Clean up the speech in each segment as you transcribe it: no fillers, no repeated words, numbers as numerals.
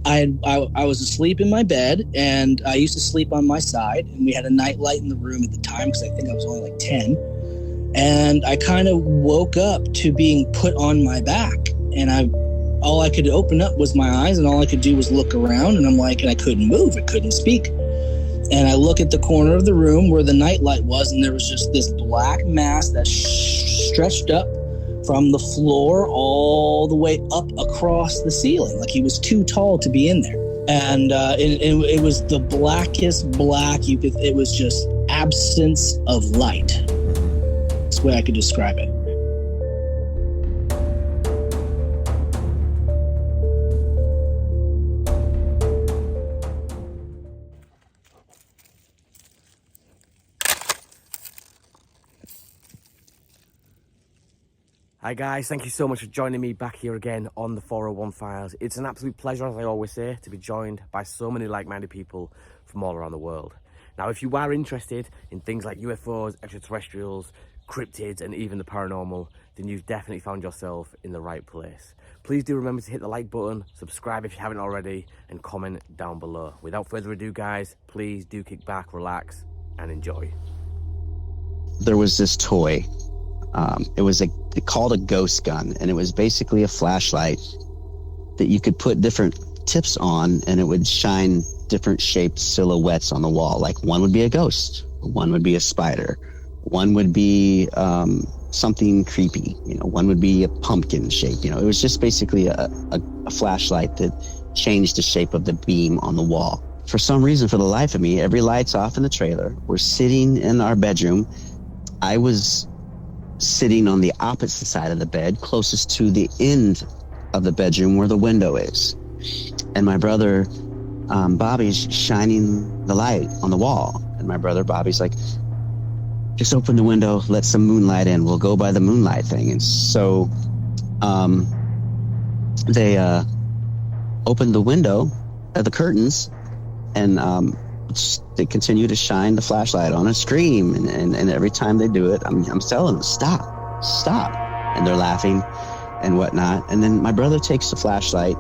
I was asleep in my bed, and I used to sleep on my side, and we had a night light in the room at the time because I think I was only like 10. And I kind of woke up to being put on my back, and all I could open up was my eyes, and all I could do was look around, and I couldn't move, I couldn't speak. And I look at the corner of the room where the nightlight was, and there was just this black mass that stretched up from the floor all the way up across the ceiling, like he was too tall to be in there. And it was the blackest black you could. It was just absence of light. That's the way I could describe it. Hi guys, thank you so much for joining me back here again on the 401 Files. It's an absolute pleasure, as I always say, to be joined by so many like-minded people from all around the world. Now, if you are interested in things like UFOs, extraterrestrials, cryptids, and even the paranormal, then you've definitely found yourself in the right place. Please do remember to hit the like button, subscribe if you haven't already, and comment down below. Without further ado, guys, please do kick back, relax, and enjoy. There was this toy. It was called a ghost gun, and it was basically a flashlight that you could put different tips on, and it would shine different shaped silhouettes on the wall. Like one would be a ghost, one would be a spider, one would be something creepy, one would be a pumpkin shape. It was just basically a flashlight that changed the shape of the beam on the wall. For some reason, for the life of me, every light's off in the trailer. We're sitting in our bedroom. I was sitting on the opposite side of the bed, closest to the end of the bedroom where the window is. And my brother, Bobby's shining the light on the wall. And my brother, Bobby's like, just open the window, let some moonlight in. We'll go by the moonlight thing. And so they opened the window, the curtains, and they continue to shine the flashlight on and scream. And every time they do it, I'm telling them, stop. And they're laughing and whatnot. And then my brother takes the flashlight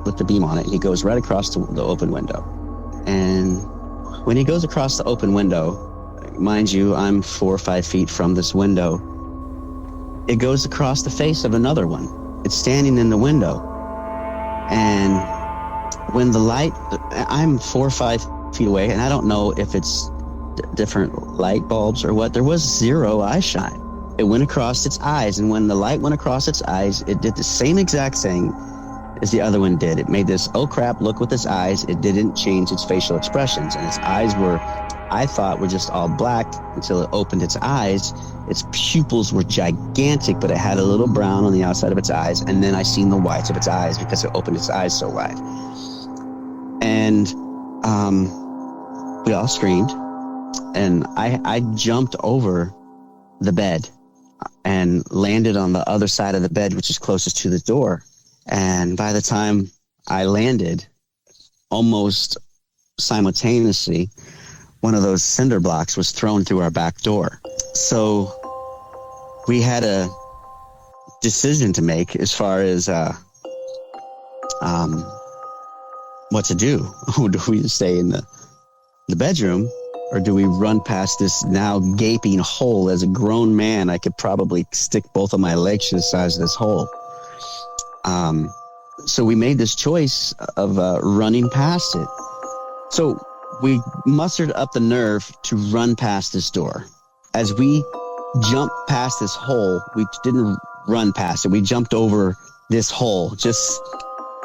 with the beam on it. And he goes right across the open window. And when he goes across the open window, mind you, I'm 4 or 5 feet from this window. It goes across the face of another one. It's standing in the window. And when the light, I'm 4 or 5 feet away, and I don't know if it's different light bulbs or what. There was zero eye shine. It went across its eyes, and when the light went across its eyes, it did the same exact thing as the other one did. It made this, oh crap, look with its eyes. It didn't change its facial expressions, and its eyes were, I thought, were just all black until it opened its eyes. Its pupils were gigantic, but it had a little brown on the outside of its eyes, and then I seen the whites of its eyes because it opened its eyes so wide. And we all screamed, and I jumped over the bed and landed on the other side of the bed, which is closest to the door. And by the time I landed, almost simultaneously, one of those cinder blocks was thrown through our back door. So we had a decision to make as far as what to do. Do we stay in the bedroom, or do we run past this now gaping hole? As a grown man, I could probably stick both of my legs to the size of this hole. So we made this choice of running past it. So we mustered up the nerve to run past this door. As we jumped past this hole, we didn't run past it. We jumped over this hole.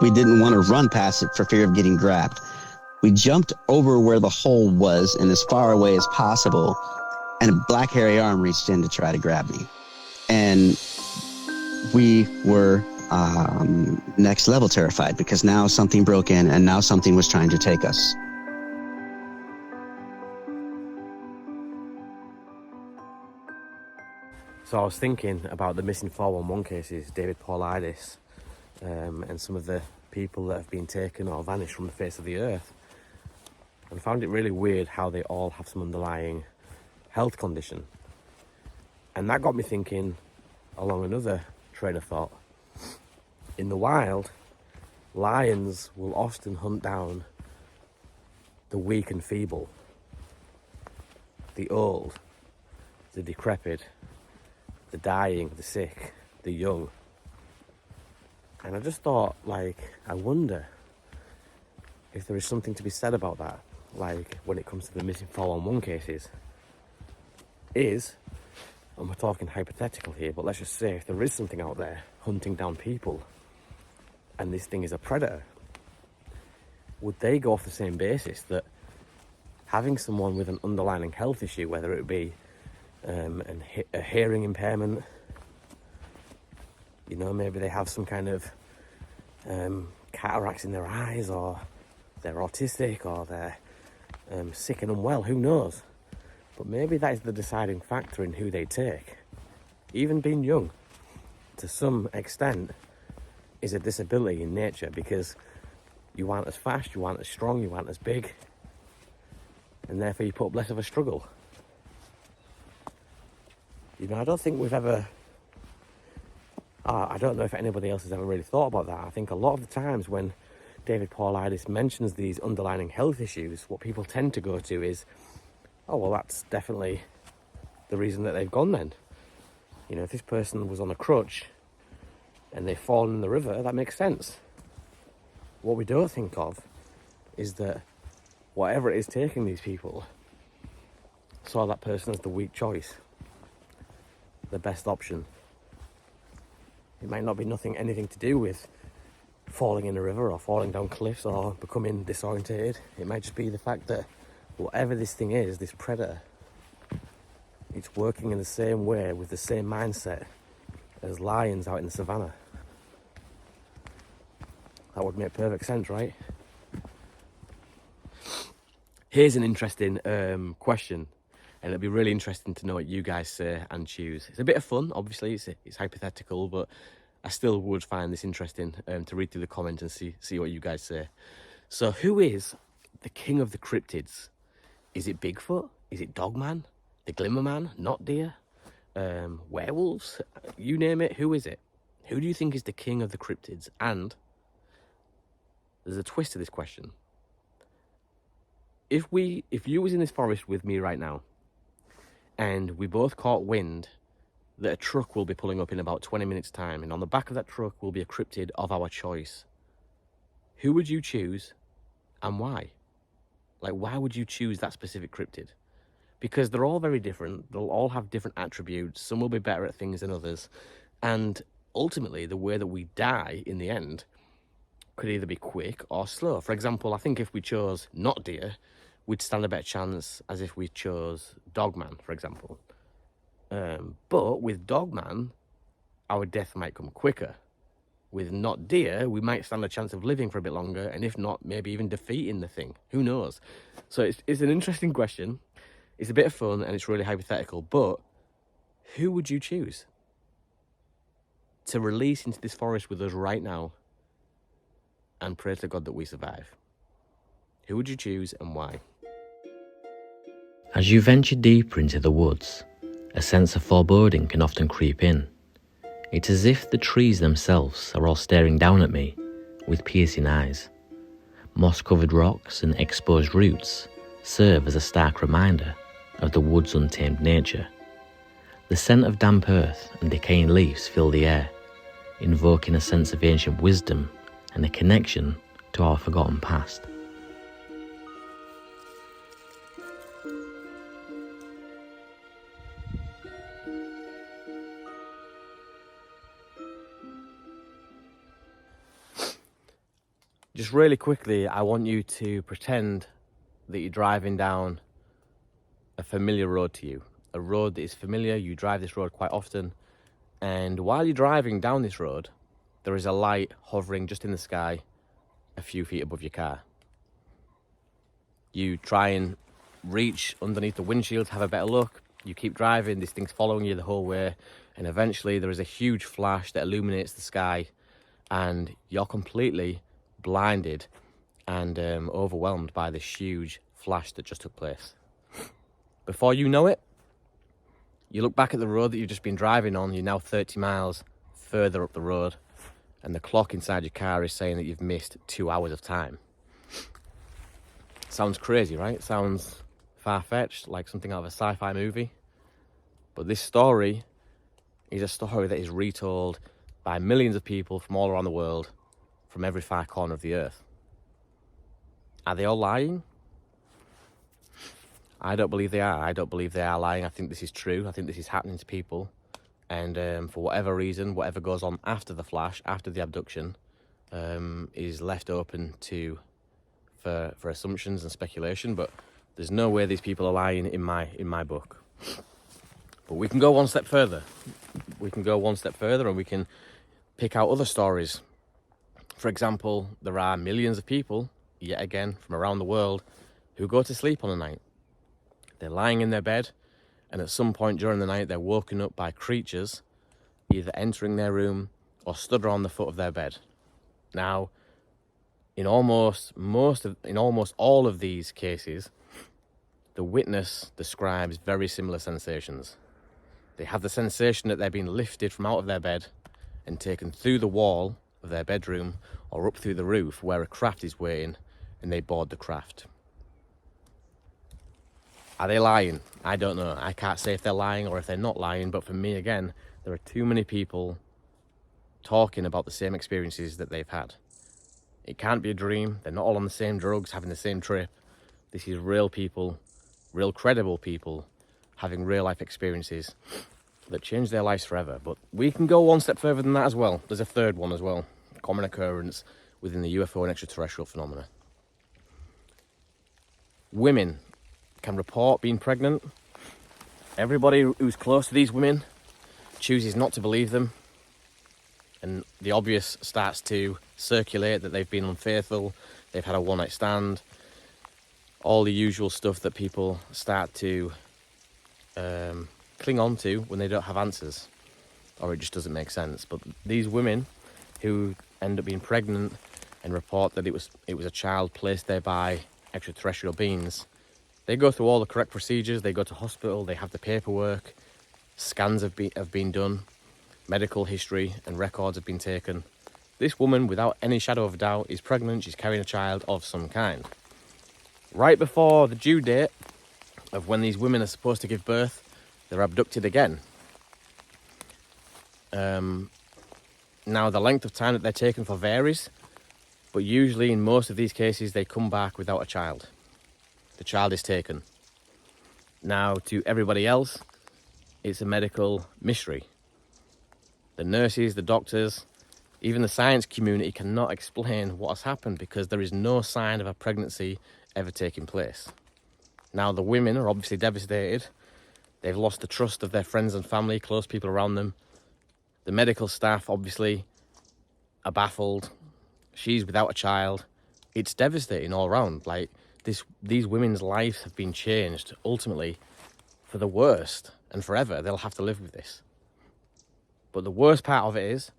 We didn't want to run past it for fear of getting grabbed. We jumped over where the hole was and as far away as possible, and a black hairy arm reached in to try to grab me. And we were next level terrified, because now something broke in, and now something was trying to take us. So I was thinking about the missing 411 cases, David Paulides, and some of the people that have been taken or vanished from the face of the earth. And I found it really weird how they all have some underlying health condition. And that got me thinking along another train of thought. In the wild, lions will often hunt down the weak and feeble, the old, the decrepit, the dying, the sick, the young. And I just thought, like, I wonder if there is something to be said about that, like when it comes to the missing 411 cases. And we're talking hypothetical here, but let's just say if there is something out there hunting down people and this thing is a predator, would they go off the same basis that having someone with an underlying health issue, whether it be a hearing impairment, you know, maybe they have some kind of cataracts in their eyes, or they're autistic, or they're sick and unwell, who knows? But maybe that is the deciding factor in who they take. Even being young, to some extent, is a disability in nature, because you aren't as fast, you aren't as strong, you aren't as big, and therefore you put up less of a struggle. You know, I don't think we've ever... I don't know if anybody else has ever really thought about that. I think a lot of the times when David Paulides mentions these underlying health issues, what people tend to go to is, oh, well, that's definitely the reason that they've gone then. You know, if this person was on a crutch and they've fallen in the river, that makes sense. What we don't think of is that whatever it is taking these people saw that person as the weak choice, the best option. It might not be anything to do with falling in a river or falling down cliffs or becoming disorientated. It might just be the fact that whatever this thing is, this predator, it's working in the same way with the same mindset as lions out in the savannah. That would make perfect sense, right? Here's an interesting question, and it'll be really interesting to know what you guys say and choose. It's a bit of fun, obviously, it's hypothetical, but I still would find this interesting to read through the comments and see what you guys say. So who is the king of the cryptids? Is it Bigfoot? Is it Dogman? The Glimmerman? Not Deer? Werewolves? You name it, who is it? Who do you think is the king of the cryptids? And there's a twist to this question. If you was in this forest with me right now, and we both caught wind that a truck will be pulling up in about 20 minutes time, and on the back of that truck will be a cryptid of our choice, who would you choose and why? Like, why would you choose that specific cryptid? Because they're all very different. They'll all have different attributes. Some will be better at things than others. And ultimately, the way that we die in the end could either be quick or slow. For example, I think if we chose not deer, we'd stand a better chance as if we chose Dogman, for example. But with Dogman, our death might come quicker. With not deer, we might stand a chance of living for a bit longer, and if not, maybe even defeating the thing. Who knows? So it's an interesting question. It's a bit of fun, and it's really hypothetical, but who would you choose to release into this forest with us right now and pray to God that we survive? Who would you choose and why? As you venture deeper into the woods, a sense of foreboding can often creep in. It's as if the trees themselves are all staring down at me with piercing eyes. Moss-covered rocks and exposed roots serve as a stark reminder of the wood's untamed nature. The scent of damp earth and decaying leaves fill the air, invoking a sense of ancient wisdom and a connection to our forgotten past. Just really quickly, I want you to pretend that you're driving down a familiar road to you. A road that is familiar, you drive this road quite often, and while you're driving down this road, there is a light hovering just in the sky a few feet above your car. You try and reach underneath the windshield to have a better look. You keep driving, this thing's following you the whole way, and eventually there is a huge flash that illuminates the sky, and you're completely blinded and overwhelmed by this huge flash that just took place. Before you know it, you look back at the road that you've just been driving on. You're now 30 miles further up the road, and the clock inside your car is saying that you've missed 2 hours of time. Sounds crazy, right? Sounds far-fetched, like something out of a sci-fi movie. But this story is a story that is retold by millions of people from all around the world, from every far corner of the earth. Are they all lying? I don't believe they are. I don't believe they are lying. I think this is true. I think this is happening to people. And for whatever reason, whatever goes on after the flash, after the abduction, is left open for assumptions and speculation. But there's no way these people are lying in my book. But we can go one step further. We can go one step further and we can pick out other stories. For example, there are millions of people, yet again, from around the world, who go to sleep on a night. They're lying in their bed, and at some point during the night, they're woken up by creatures either entering their room or stood around the foot of their bed. Now, in almost all of these cases, the witness describes very similar sensations. They have the sensation that they're being lifted from out of their bed and taken through the wall of their bedroom or up through the roof where a craft is waiting, and they board the craft. Are they lying? I don't know. I can't say if they're lying or if they're not lying, but for me, again, there are too many people talking about the same experiences that they've had. It can't be a dream. They're not all on the same drugs, having the same trip. This is real people, real credible people, having real life experiences that change their lives forever. But we can go one step further than that as well. There's a third one as well, a common occurrence within the UFO and extraterrestrial phenomena. Women can report being pregnant. Everybody who's close to these women chooses not to believe them, and the obvious starts to circulate that they've been unfaithful, they've had a one-night stand, all the usual stuff that people start to cling on to when they don't have answers, or it just doesn't make sense. But these women who end up being pregnant and report that it was a child placed there by extraterrestrial beings, they go through all the correct procedures. They go to hospital, they have the paperwork, scans have been done, medical history and records have been taken. This woman, without any shadow of a doubt, is pregnant. She's carrying a child of some kind. Right before the due date of when these women are supposed to give birth, they're abducted again. Now, the length of time that they're taken for varies, but usually in most of these cases, they come back without a child. The child is taken. Now, to everybody else, it's a medical mystery. The nurses, the doctors, even the science community cannot explain what has happened because there is no sign of a pregnancy ever taking place. Now, the women are obviously devastated. They've lost the trust of their friends and family, close people around them. The medical staff, obviously, are baffled. She's without a child. It's devastating all around. Like, these women's lives have been changed, ultimately, for the worst, and forever. They'll have to live with this. But the worst part of it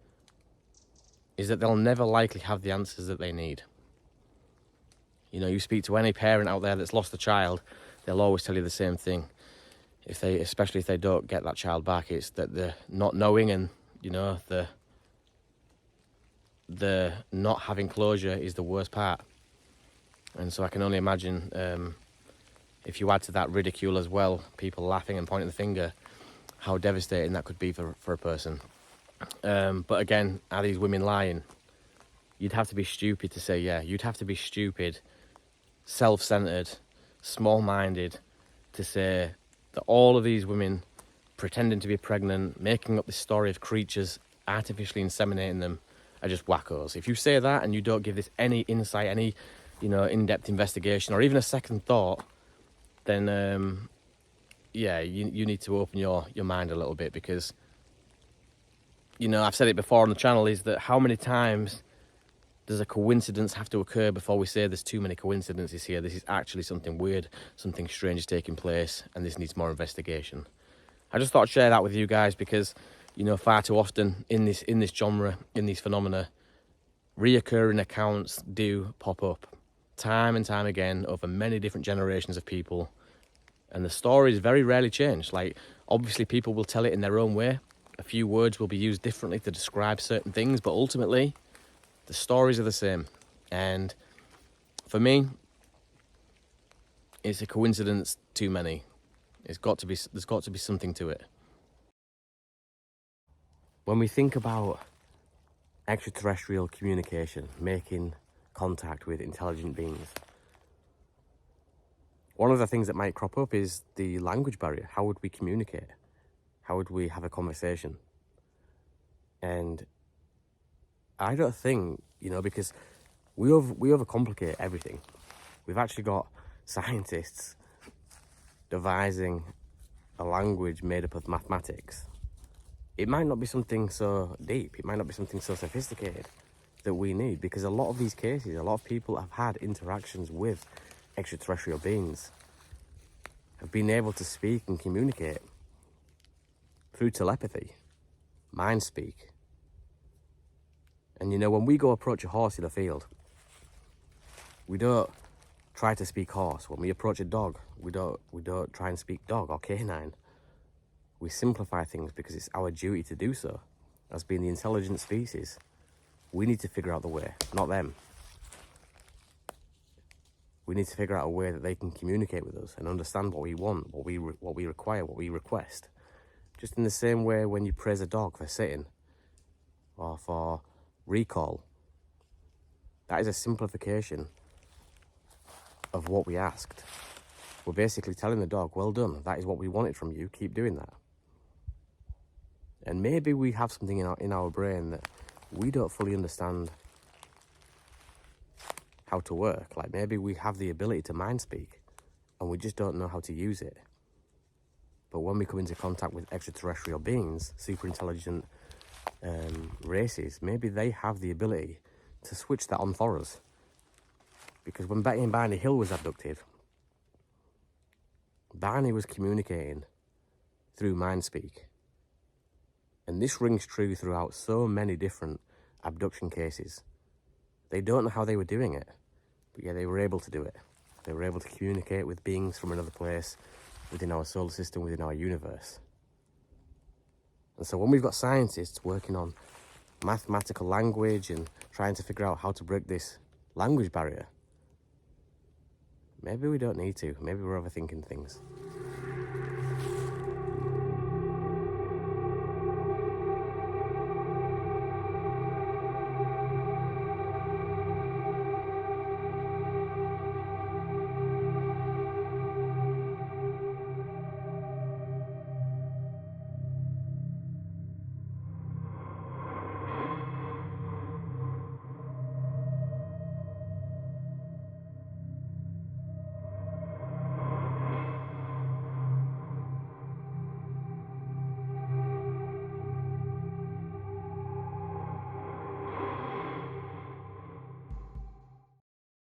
is that they'll never likely have the answers that they need. You know, you speak to any parent out there that's lost a child, they'll always tell you the same thing. Especially if they don't get that child back, it's that they're not knowing, and, you know, the not having closure is the worst part. And so I can only imagine, if you add to that ridicule as well, people laughing and pointing the finger, how devastating that could be for a person. But again, are these women lying? You'd have to be stupid to say yeah. You'd have to be stupid, self-centered, small-minded to say that all of these women pretending to be pregnant, making up this story of creatures, artificially inseminating them, are just wackos. If you say that and you don't give this any insight, any, you know, in-depth investigation, or even a second thought, then yeah, you need to open your mind a little bit, because, you know, I've said it before on the channel, is that how many times does a coincidence have to occur before we say there's too many coincidences here? This is actually something weird, something strange is taking place, and this needs more investigation. I just thought I'd share that with you guys because, you know, far too often in this genre, in these phenomena, reoccurring accounts do pop up time and time again over many different generations of people, and the stories very rarely change. Like, obviously people will tell it in their own way, A few words will be used differently to describe certain things, but ultimately, the stories are the same. And for me, it's a coincidence too many. There's got to be something to it. When we think about extraterrestrial communication, making contact with intelligent beings, one of the things that might crop up is the language barrier. How would we communicate? How would we have a conversation? And I don't think, because we overcomplicate everything. We've actually got scientists devising a language made up of mathematics. It might not be something so deep, it might not be something so sophisticated that we need, because a lot of these cases, a lot of people have had interactions with extraterrestrial beings, have been able to speak and communicate through telepathy, mind speak. And when we go approach a horse in a field, we don't try to speak horse. When we approach a dog, we don't try and speak dog or canine. We simplify things because it's our duty to do so. As being the intelligent species, we need to figure out the way, not them. We need to figure out a way that they can communicate with us and understand what we want, what we require, what we request. Just in the same way when you praise a dog for sitting or for recall, that is a simplification of what we asked. We're basically telling the dog, well done, that is what we wanted from you, keep doing that. And maybe we have something in our brain that we don't fully understand how to work. Like maybe we have the ability to mind speak and we just don't know how to use it. But when we come into contact with extraterrestrial beings, super intelligent races, maybe they have the ability to switch that on for us. Because when Betty and Barney Hill was abducted, Barney was communicating through mind speak. And this rings true throughout so many different abduction cases. They don't know how they were doing it, but yeah, they were able to do it. They were able to communicate with beings from another place, within our solar system, within our universe. And so when we've got scientists working on mathematical language and trying to figure out how to break this language barrier, maybe we don't need to. Maybe we're overthinking things.